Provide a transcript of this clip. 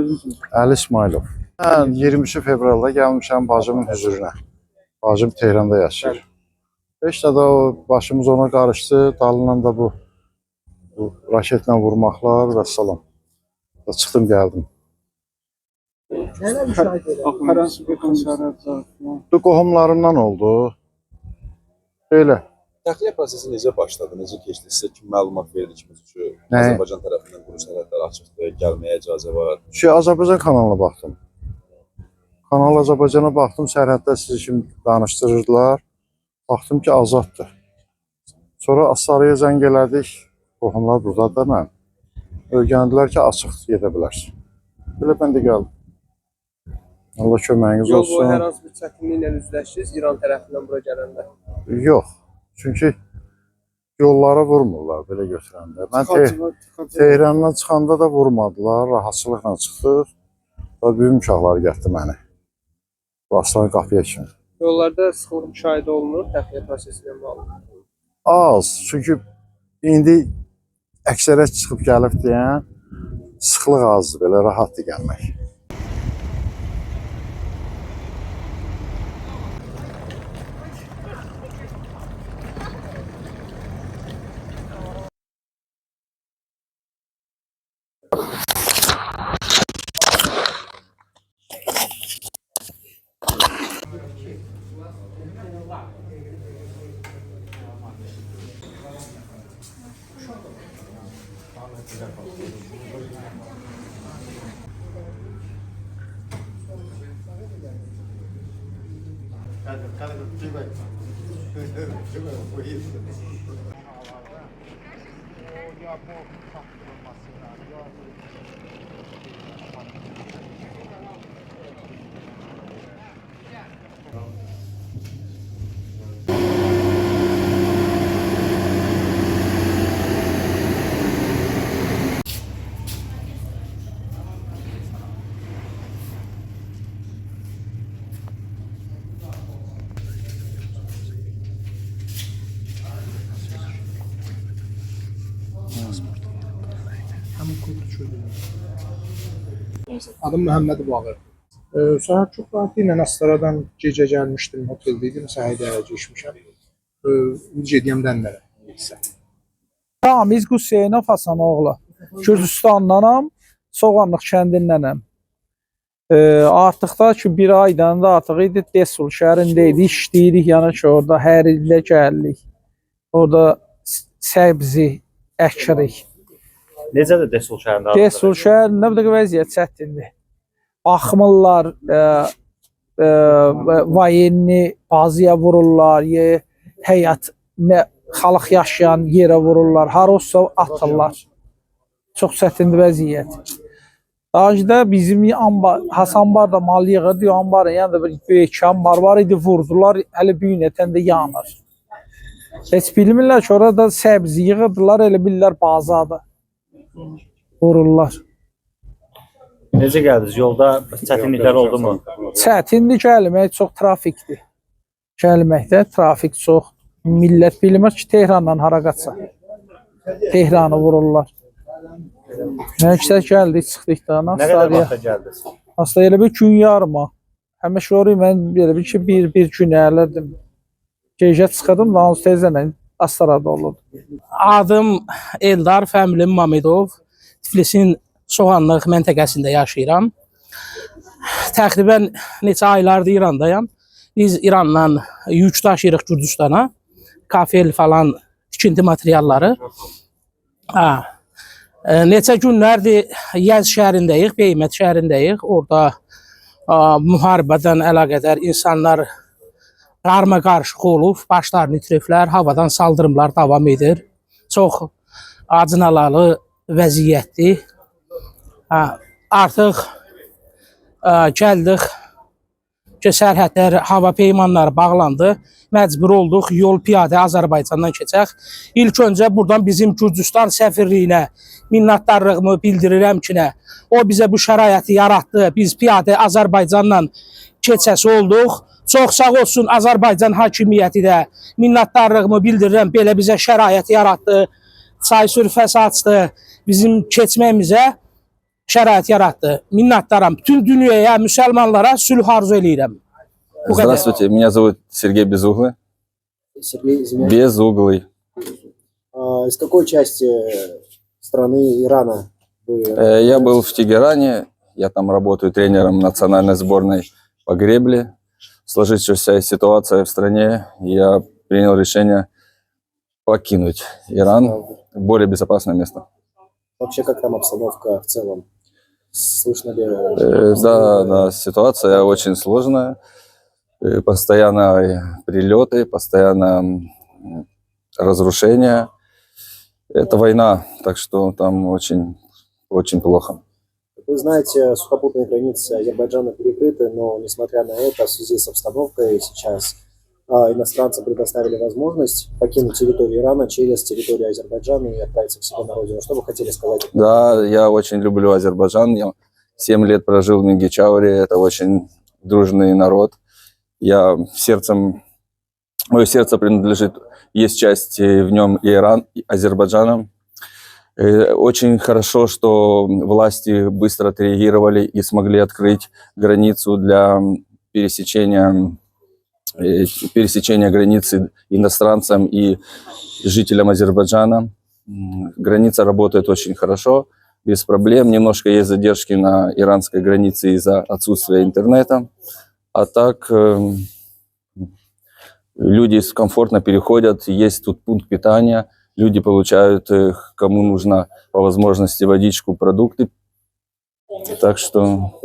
Əli İsmailov. Mən 23 fevralda gəlmişəm bacımın hüzuruna. Bacım Tehranda yaşayır. İşte də o başımız ona qarışdı. Dalından da bu raketlə vurmaqlar və salam. Çıxdım gəldim. Nələr müşahidə edir? Bu qohumlarından oldu. Belə. Təxliyə prosesi necə başladı, necə keçdi? Sizə kim məlumat verdi ki, Nə? Azərbaycan tərəfindən quru sərhədlər açıqdır, gəlməyə icazə var? Azərbaycan kanalına baxdım. Kanal Azərbaycana baxdım, sərhəddə sizi kimi danışdırırdılar. Baxdım ki, azaddır. Sonra Astaraya zəng elədik. Qohumlar buradadır mən. Öyrəndilər ki, açıq gedə bilərsən. Belə mən də gəldim. Allah köməyiniz olsun. Yol boyu hər hansı bir çətinliklə üzləşdiniz İran tərəfindən bura gələndə? Yox. Çünki yollara vurmurlar belə götürəndə. Mən Tehrandan çıxanda da vurmadılar. Rahatçılıqla çıxdıq. Böyük uşaqlar gətirdi məni. Aslan qapıya kimi. Yollarda sıxlıq müşahidə olunur təxliyə prosesi ilə bağlı. Az. Çünki indi əksərət çıxıb gəlib deyən sıxlıq azdır. Belə rahatdır gəlmək. Adım Məhəmməd Bağır. Səhər çox rahat ilə Astaradan gecə gəlmişdim, oteldeydim, səhər ərə geçmişəm. Gediyəm Dənlərə. Ramiz Hüseynov Hasanoğlu. Gürcüstandanam, Soğanlıq kəndindənəm. Artıq da ki, bir aydan da artıq idi, Desul şəhərində idi, işləyirik, yəni ki, orada hər ildə gəlirik. Orada səbzi əkirik. Necədir Desul şəhərində? Desul şəhərində bir də vəziyyət çətindir. Baxmırlar, vayenni bazıya vururlar, həyat, xalq yaşayan yerə vururlar, harolsa atırlar. Çox çətindir vəziyyət. Dağcıda bizim Hasanbarda mal yığırdı, ambarın yanında bir böyük ambar var idi, vurdular, hələ büyünətən də yanır. Heç bilmirlər ki, orada səbzi yığırdılar, elə bilirlər bazadır. Vururlar. Necə gəldiniz? Yolda çətinliklər oldu mu? Çətindir gəlmək, çox trafikdir. Gəlməkdə trafik çox. Millət bilmir ki, Tehrandan hara qaçsa. Tehranı vururlar. Məktəb gəldik, çıxdıq da. Nə qədər vaxta gəldiniz? Aslında elə bir gün yarıma. Həmişə orayı mən belə bir ki, bir gün əylərdim. Gecə çıxırdım, daha sonra tezdən Astarada olurdu. Adım Eldar Fəmilin Mamedov. Tiflisin Soğanlıq məntəqəsində yaşayıram. Təxminən neçə aylardır İrandayam. Biz İrandan yük daşıyırıq Gürcüstana. Kafel falan tikinti materialları. Neçə günlərdir Yəz şəhərindəyik, Beymət şəhərindəyik. Orada müharibədən əlaqədar insanlar qarma-qarışıq olub, başlarını itiriblər, havadan saldırımlar davam edir. Çox acınalı vəziyyətdir. Artıq gəldik ki, sərhədlər, hava peymanları bağlandı. Məcbur olduq, yol piyadə Azərbaycandan keçək. İlk öncə buradan bizim Gürcüstan səfirliyinə minnətdarlığımı bildirirəm ki, o bizə bu şəraiti yaratdı. Biz piyadə Azərbaycandan keçəsi olduq. Çox sağ olsun Azərbaycan hakimiyyəti də minnətdarlığımı bildirirəm. Belə bizə şərait yaratdı. Çay sürfəsi açdı bizim keçməyimizə. şərait yaratdı. Minnətdaram. Bütün dünyaya, müsəlmanlara sülh arzu eləyirəm. Bu qədər. Здравствуйте, меня зовут Сергей Безуглый. Сергей, извиняюсь. Безуглый. Из какой части страны Ирана вы? Я был в Тегеране, я там работаю тренером национальной сборной по гребле. Сложившаяся ситуация в стране, я принял решение покинуть Иран в более безопасное место. Вообще, как там обстановка в целом? Слышно ли? Да, ситуация очень сложная. Постоянно прилеты, постоянно разрушения. Это война, так что там очень, очень плохо. Как вы знаете, сухопутные границы Азербайджана перекрыты, но несмотря на это, в связи с обстановкой сейчас иностранцам предоставили возможность покинуть территорию Ирана через территорию Азербайджана и отправиться к себе на родину. Что вы хотели сказать? Да, я очень люблю Азербайджан. Я 7 лет прожил в Мингичауре. Это очень дружный народ. Мое сердце принадлежит, есть часть в нем и Иран, и Азербайджана. Очень хорошо, что власти быстро отреагировали и смогли открыть границу для пересечения границы иностранцам и жителям Азербайджана. Граница работает очень хорошо, без проблем. Немножко есть задержки на иранской границе из-за отсутствия интернета. А так люди комфортно переходят, есть тут пункт питания, люди получают, кому нужно по возможности водичку, продукты. Так что...